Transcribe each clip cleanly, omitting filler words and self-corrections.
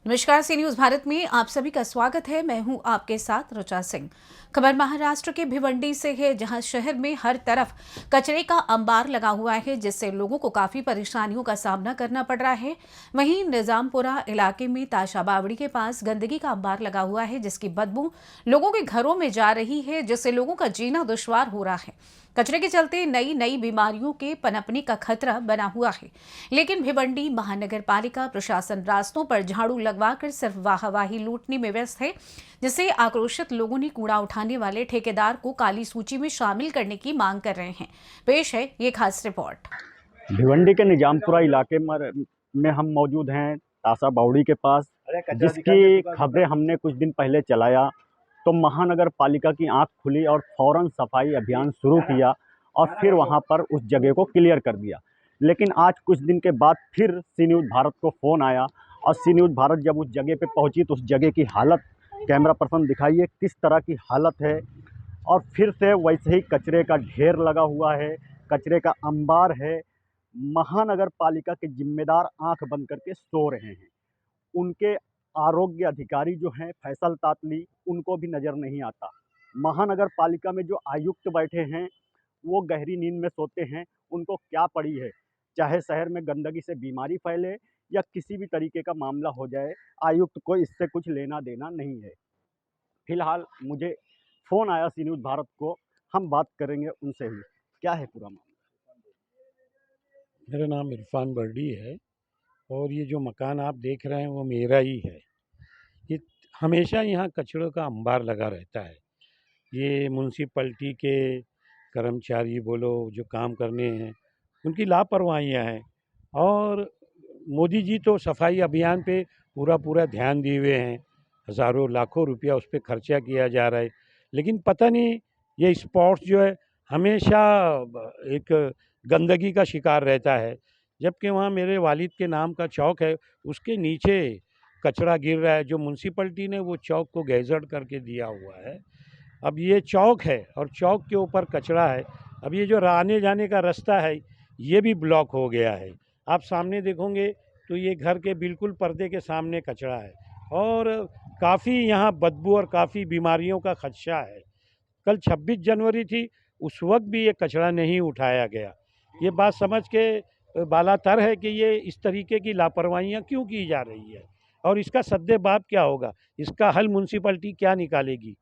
नमस्कार। सी न्यूज भारत में आप सभी का स्वागत है। मैं हूं आपके साथ रुचा सिंह। खबर महाराष्ट्र के भिवंडी से है, जहां शहर में हर तरफ कचरे का अंबार लगा हुआ है, जिससे लोगों को काफी परेशानियों का सामना करना पड़ रहा है। वहीं निजामपुरा इलाके में ताशा बावड़ी के पास गंदगी का अंबार लगा हुआ है, जिसकी बदबू लोगों के घरों में जा रही है, जिससे लोगों का जीना दुश्वार हो रहा है। कचरे के चलते नई नई बीमारियों के पनपने का खतरा बना हुआ है। लेकिन भिवंडी महानगर पालिका प्रशासन रास्तों पर झाड़ू लगवाकर सिर्फ वाहवाही लूटने में व्यस्त है, जिससे आक्रोशित लोगों ने कूड़ा उठाने वाले ठेकेदार को काली सूची में शामिल करने की मांग कर रहे हैं। पेश है ये खास रिपोर्ट। भिवंडी के निजामपुरा इलाके में हम मौजूद हैं, ताशा बावड़ी के पास, जिसकी खबरें हमने कुछ दिन पहले चलाया तो महानगर पालिका की आंख खुली और फौरन सफाई अभियान शुरू किया और फिर वहां पर उस जगह को क्लियर कर दिया। लेकिन आज कुछ दिन के बाद फिर सी न्यूज़ भारत को फ़ोन आया और सी न्यूज़ भारत जब उस जगह पे पहुंची तो उस जगह की हालत, कैमरा पर्सन दिखाइए किस तरह की हालत है। और फिर से वैसे ही कचरे का ढेर लगा हुआ है, कचरे का अंबार है। महानगर पालिका के जिम्मेदार आंख बंद करके सो रहे हैं। उनके आरोग्य अधिकारी जो हैं फैसल तातली, उनको भी नज़र नहीं आता। महानगर पालिका में जो आयुक्त बैठे हैं वो गहरी नींद में सोते हैं। उनको क्या पड़ी है, चाहे शहर में गंदगी से बीमारी फैले या किसी भी तरीके का मामला हो जाए, आयुक्त को इससे कुछ लेना देना नहीं है। फिलहाल मुझे फ़ोन आया सी न्यूज़ भारत को, हम बात करेंगे उनसे ही। क्या है पूरा मामला? मेरा नाम इरफान बर्डी है और ये जो मकान आप देख रहे हैं वो मेरा ही है। ये हमेशा यहाँ कचड़ों का अंबार लगा रहता है। ये म्यूनसिपैलिटी के कर्मचारी बोलो जो काम करने हैं, उनकी लापरवाहियाँ हैं। और मोदी जी तो सफाई अभियान पे पूरा पूरा ध्यान दिए हुए हैं, हज़ारों लाखों रुपया उस पर खर्चा किया जा रहा है, लेकिन पता नहीं ये स्पॉट्स जो है हमेशा एक गंदगी का शिकार रहता है। जबकि वहाँ मेरे वालिद के नाम का चौक है, उसके नीचे कचरा गिर रहा है, जो म्यूनसिपैलिटी ने वो चौक को गैज़ेट करके दिया हुआ है। अब ये चौक है और चौक के ऊपर कचरा है। अब ये जो आने जाने का रास्ता है ये भी ब्लॉक हो गया है। आप सामने देखोगे तो ये घर के बिल्कुल पर्दे के सामने कचरा है और काफ़ी यहाँ बदबू और काफ़ी बीमारियों का खदशा है। कल 26 जनवरी थी, उस वक्त भी ये कचरा नहीं उठाया गया। ये बात समझ के बालातर है कि ये इस तरीके की लापरवाहियाँ क्यों की जा रही है और इसका सद्देबाब क्या होगा, इसका हल म्यूनसिपैलिटी क्या निकालेगी।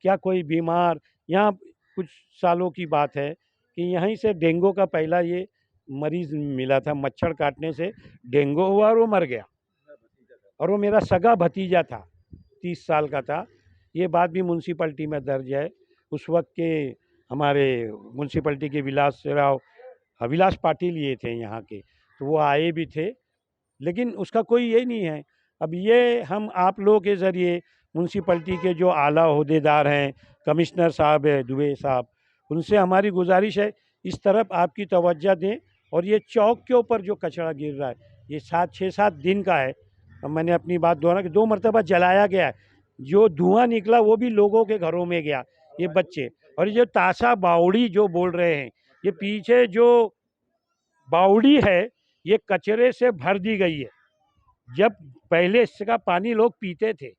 क्या कोई बीमार, यहाँ कुछ सालों की बात है कि यहीं से डेंगू का पहला ये मरीज़ मिला था, मच्छर काटने से डेंगू हुआ और वो मर गया। और वो मेरा सगा भतीजा था, 30 साल का था। ये बात भी म्यूनसिपैलिटी में दर्ज है। उस वक्त के हमारे म्यूनसिपैलिटी के विलास पाटिल ये थे यहाँ के, तो वो आए भी थे, लेकिन उसका कोई ये नहीं है। अब ये हम आप लोगों के ज़रिए म्यूनसिपैलिटी के जो आला ओहदेदार हैं, कमिश्नर साहब है दुबे साहब, उनसे हमारी गुजारिश है इस तरफ आपकी तवज्जो दें। और ये चौक के ऊपर जो कचरा गिर रहा है ये 6-7 दिन का है। अब मैंने अपनी बात दोहरा कि 2 मरतबा जलाया गया है, जो धुआं निकला वो भी लोगों के घरों में गया, ये बच्चे। और ये जो ताशा बावड़ी जो बोल रहे हैं, ये पीछे जो बावड़ी है ये कचरे से भर दी गई है। जब पहले इसका पानी लोग पीते थे,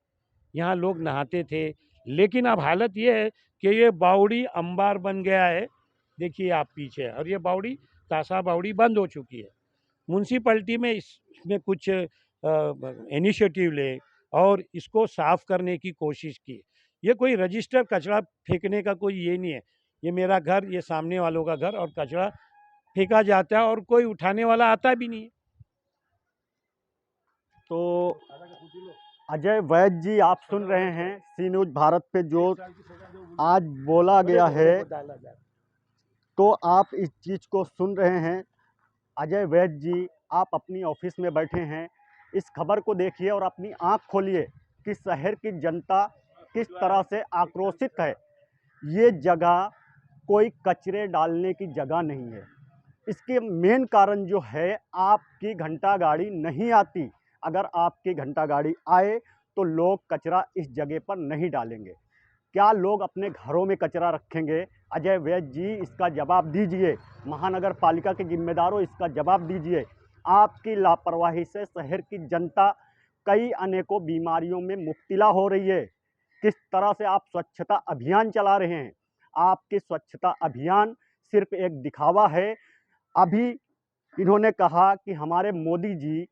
यहाँ लोग नहाते थे, लेकिन अब हालत ये है कि ये बावड़ी अंबार बन गया है। देखिए आप पीछे, और ये बावड़ी ताशा बावड़ी बंद हो चुकी है। म्यूनसिपैलिटी में इसमें कुछ इनिशिएटिव ले और इसको साफ़ करने की कोशिश की। ये कोई रजिस्टर कचरा फेंकने का कोई ये नहीं है। ये मेरा घर, ये सामने वालों का घर, और कचरा फेंका जाता है और कोई उठाने वाला आता भी नहीं है। तो अजय वैद्य जी, आप सुन रहे हैं सी न्यूज़ भारत पे जो आज बोला गया है, तो आप इस चीज़ को सुन रहे हैं। अजय वैद्य जी, आप अपनी ऑफिस में बैठे हैं, इस खबर को देखिए और अपनी आंख खोलिए कि शहर की जनता किस तरह से आक्रोशित है। ये जगह कोई कचरे डालने की जगह नहीं है। इसके मेन कारण जो है, आपकी घंटा गाड़ी नहीं आती। अगर आपकी घंटा गाड़ी आए तो लोग कचरा इस जगह पर नहीं डालेंगे। क्या लोग अपने घरों में कचरा रखेंगे? अजय वैद्य जी, इसका जवाब दीजिए। महानगर पालिका के जिम्मेदारों, इसका जवाब दीजिए। आपकी लापरवाही से शहर की जनता कई अनेकों बीमारियों में मुब्तला हो रही है। किस तरह से आप स्वच्छता अभियान चला रहे हैं। आपके स्वच्छता अभियान सिर्फ एक दिखावा है। अभी इन्होंने कहा कि हमारे मोदी जी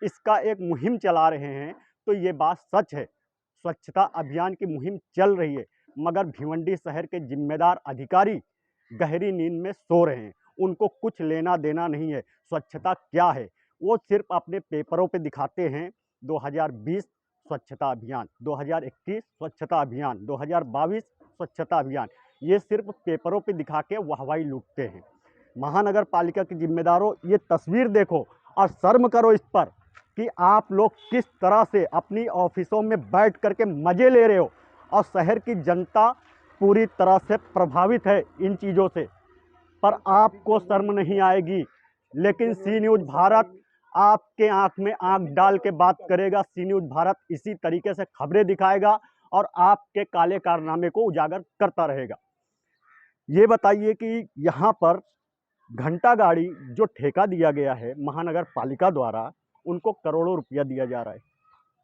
इसका एक मुहिम चला रहे हैं, तो ये बात सच है। स्वच्छता अभियान की मुहिम चल रही है, मगर भिवंडी शहर के जिम्मेदार अधिकारी गहरी नींद में सो रहे हैं। उनको कुछ लेना देना नहीं है स्वच्छता क्या है। वो सिर्फ अपने पेपरों पे दिखाते हैं 2020 स्वच्छता अभियान, 2021 स्वच्छता अभियान, 2022 स्वच्छता अभियान। ये सिर्फ पेपरों पे दिखा के वाहवाही लूटते हैं। महानगर पालिका के जिम्मेदारों, ये तस्वीर देखो और शर्म करो इस पर कि आप लोग किस तरह से अपनी ऑफिसों में बैठ करके मज़े ले रहे हो, और शहर की जनता पूरी तरह से प्रभावित है इन चीज़ों से। पर आपको शर्म नहीं आएगी। लेकिन सी न्यूज़ भारत आपके आंख में आंख डाल के बात करेगा। सी न्यूज़ भारत इसी तरीके से खबरें दिखाएगा और आपके काले कारनामे को उजागर करता रहेगा। ये बताइए कि यहाँ पर घंटा गाड़ी जो ठेका दिया गया है महानगर पालिका द्वारा, उनको करोड़ों रुपया दिया जा रहा है,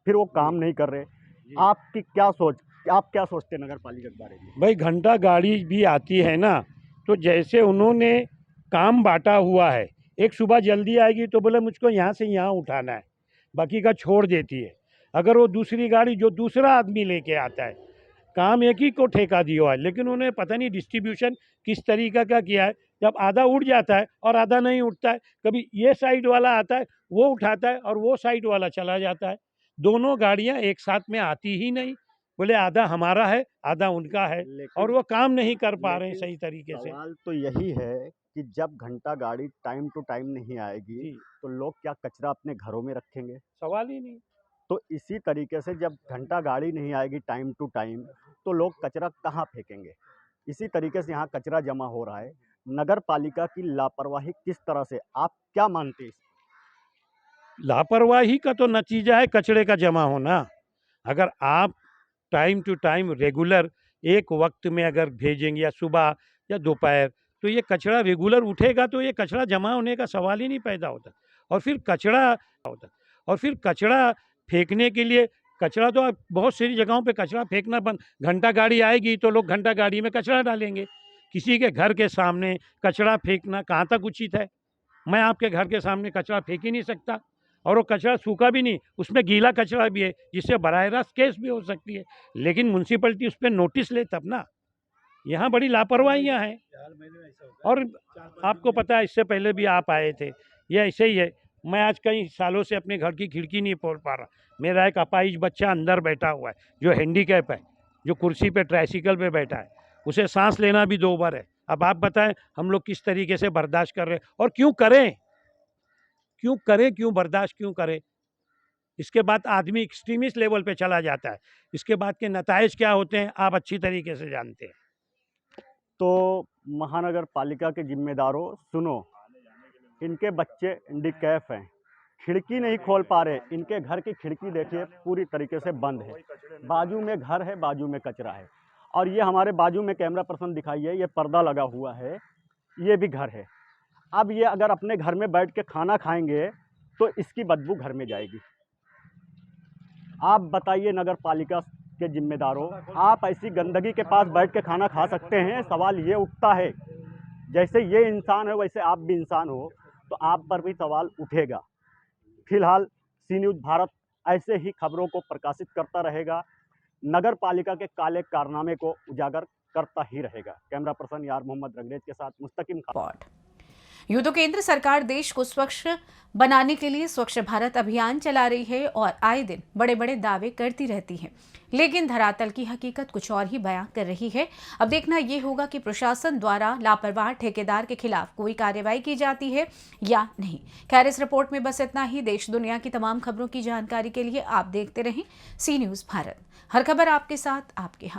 फिर वो काम नहीं कर रहे। आपकी क्या सोच, आप क्या सोचते हैं नगर पालिका के बारे में? भाई घंटा गाड़ी भी आती है ना, तो जैसे उन्होंने काम बांटा हुआ है, एक सुबह जल्दी आएगी तो बोले मुझको यहाँ से यहाँ उठाना है, बाकी का छोड़ देती है। अगर वो दूसरी गाड़ी जो दूसरा आदमी लेके आता है, काम एक ही को ठेका दिया हुआ है, लेकिन उन्हें पता नहीं डिस्ट्रीब्यूशन किस तरीका का किया है। जब आधा उठ जाता है और आधा नहीं उठता है, कभी ये साइड वाला आता है वो उठाता है और वो साइड वाला चला जाता है। दोनों गाड़ियाँ एक साथ में आती ही नहीं। बोले आधा हमारा है आधा उनका है, और वो काम नहीं कर पा रहे हैं सही तरीके से। सवाल तो यही है कि जब घंटा गाड़ी टाइम टू टाइम नहीं आएगी जी। तो लोग क्या कचरा अपने घरों में रखेंगे? सवाल ही नहीं। तो इसी तरीके से जब घंटा गाड़ी नहीं आएगी टाइम टू टाइम, तो लोग कचरा कहाँ फेंकेंगे? इसी तरीके से यहाँ कचरा जमा हो रहा है। नगर पालिका की लापरवाही किस तरह से, आप क्या मानते हैं? लापरवाही का तो नतीजा है कचरे का जमा होना। अगर आप टाइम टू टाइम रेगुलर एक वक्त में अगर भेजेंगे या सुबह या दोपहर, तो ये कचरा रेगुलर उठेगा, तो ये कचरा जमा होने का सवाल ही नहीं पैदा होता। और फिर कचरा फेंकने के लिए, कचरा तो आप बहुत सारी जगहों पे कचरा फेंकना बंद, घंटा गाड़ी आएगी तो लोग घंटा गाड़ी में कचरा डालेंगे। किसी के घर के सामने कचरा फेंकना कहाँ तक उचित है? मैं आपके घर के सामने कचरा फेंक ही नहीं सकता, और वो कचरा सूखा भी नहीं, उसमें गीला कचरा भी है, जिससे बराह रास्त केस भी हो सकती है। लेकिन म्यूनसिपलिटी उस पर नोटिस ले तब ना। यहाँ बड़ी लापरवाहियाँ हैं। और आपको पता है, इससे पहले भी आप आए थे, ये ऐसे ही है। मैं आज कई सालों से अपने घर की खिड़की नहीं खोल पा रहा। मेरा एक अपाहिज बच्चा अंदर बैठा हुआ है, जो हैंडीकैप है, जो कुर्सी पे ट्राइसिकल पे बैठा है, उसे सांस लेना भी 2 बार है। अब आप बताएं हम लोग किस तरीके से बर्दाश्त कर रहे हैं, और क्यों करें, क्यों बर्दाश्त क्यों करें? इसके बाद आदमी एक्सट्रीमिस्ट लेवल पे चला जाता है। इसके बाद के नताइज क्या होते हैं आप अच्छी तरीके से जानते हैं। तो महानगर पालिका के जिम्मेदारों सुनो, इनके बच्चे हैंडीकैप हैं, खिड़की नहीं खोल पा रहे। इनके घर की खिड़की देखिए पूरी तरीके से बंद है। बाजू में घर है, बाजू में कचरा है। और ये हमारे बाजू में कैमरा पर्सन दिखाइए, ये पर्दा लगा हुआ है, ये भी घर है। अब ये अगर अपने घर में बैठ के खाना खाएंगे तो इसकी बदबू घर में जाएगी। आप बताइए नगर पालिका के जिम्मेदारों, आप ऐसी गंदगी के पास बैठ के खाना खा सकते हैं? सवाल ये उठता है। जैसे ये इंसान है वैसे आप भी इंसान हो, तो आप पर भी सवाल उठेगा। फिलहाल सी न्यूज़ भारत ऐसे ही खबरों को प्रकाशित करता रहेगा, नगर पालिका के काले कारनामे को उजागर करता ही रहेगा। कैमरा पर्सन यार मोहम्मद रंगरेज के साथ मुस्तकिम खान। यूं तो केंद्र सरकार देश को स्वच्छ बनाने के लिए स्वच्छ भारत अभियान चला रही है और आए दिन बड़े बड़े दावे करती रहती है, लेकिन धरातल की हकीकत कुछ और ही बयां कर रही है। अब देखना ये होगा कि प्रशासन द्वारा लापरवाह ठेकेदार के खिलाफ कोई कार्रवाई की जाती है या नहीं। खैर, इस रिपोर्ट में बस इतना ही। देश दुनिया की तमाम खबरों की जानकारी के लिए आप देखते रहें सी न्यूज़ भारत। हर खबर आपके साथ, आपके हाथ।